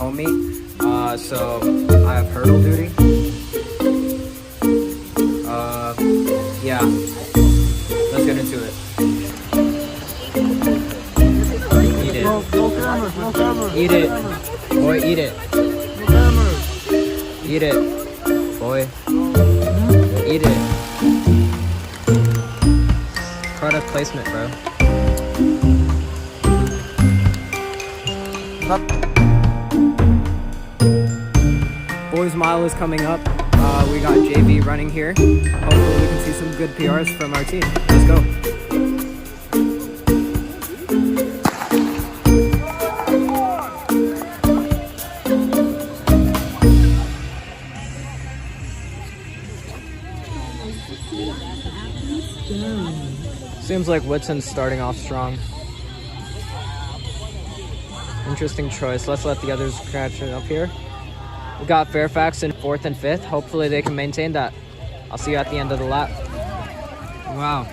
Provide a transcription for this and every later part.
home meet. So I have hurdle duty. Yeah, let's get into it. Eat it. No cameras, no cameras. Eat it. Boy, eat it. No cameras. Eat it. Boy. Eat it. Product placement, bro. Boys Mile is coming up. We got JV running here. Hopefully we can see some good PRs from our team. Let's go. Seems like Whitson's starting off strong. Interesting choice. Let's let the others catch it up here. We got Fairfax in 4th and 5th. Hopefully they can maintain that. I'll see you at the end of the lap. Wow.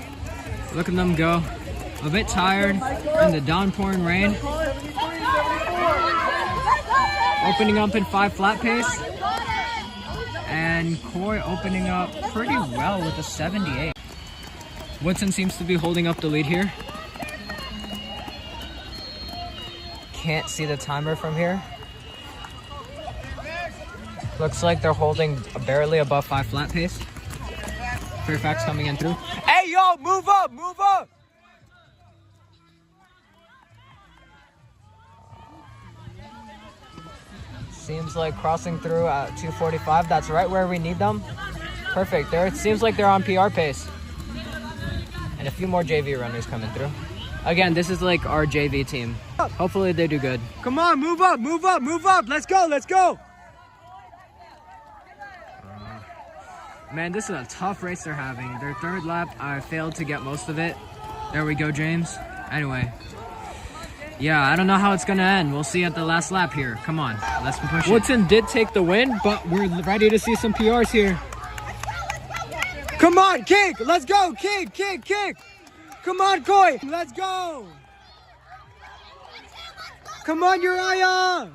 Look at them go. A bit tired in the downpouring rain. Opening up in 5 flat pace. And Coy opening up pretty well with a 78. Woodson seems to be holding up the lead here. Can't see the timer from here. Looks like they're holding barely above 5 flat pace. Fairfax coming in through. Hey, yo, move up, move up! Seems like crossing through at 2:45. That's right where we need them. Perfect. There, it seems like they're on PR pace. And a few more JV runners coming through. Again, this is like our JV team. Hopefully they do good. Come on, move up, move up, move up. Let's go, let's go. Man, this is a tough race they're having. Their 3rd lap, I failed to get most of it. There we go, James. Anyway. Yeah, I don't know how it's gonna end. We'll see at the last lap here. Come on, let's push it. Woodson did take the win, but we're ready to see some PRs here. Come on, kick! Let's go! Kick, kick, kick! Come on, Coy! Let's go! Come on, Uriah!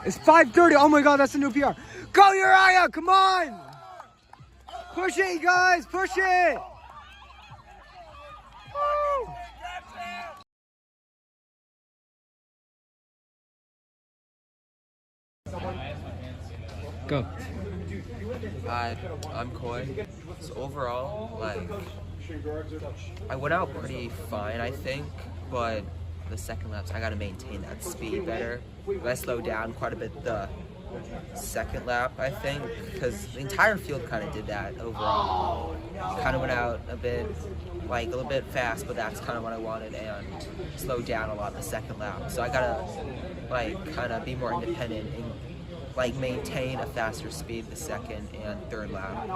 It's 5:30. Oh my god, that's a new PR. Go, Uriah! Come on! Push it, you guys! Push it! Woo! Go. Hi, I'm Coy. So overall, I went out pretty fine, I think, but the second laps, I gotta maintain that speed better. I slowed down quite a bit the second lap, I think, because the entire field kind of did that overall. Kind of went out a bit, a little bit fast, but that's kind of what I wanted, and slowed down a lot the second lap. So I gotta, kind of be more independent and maintain a faster speed the 2nd and 3rd lap.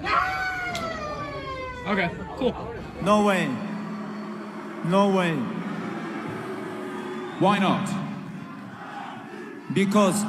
Yeah. Okay, cool. No way. No way. Why not? Because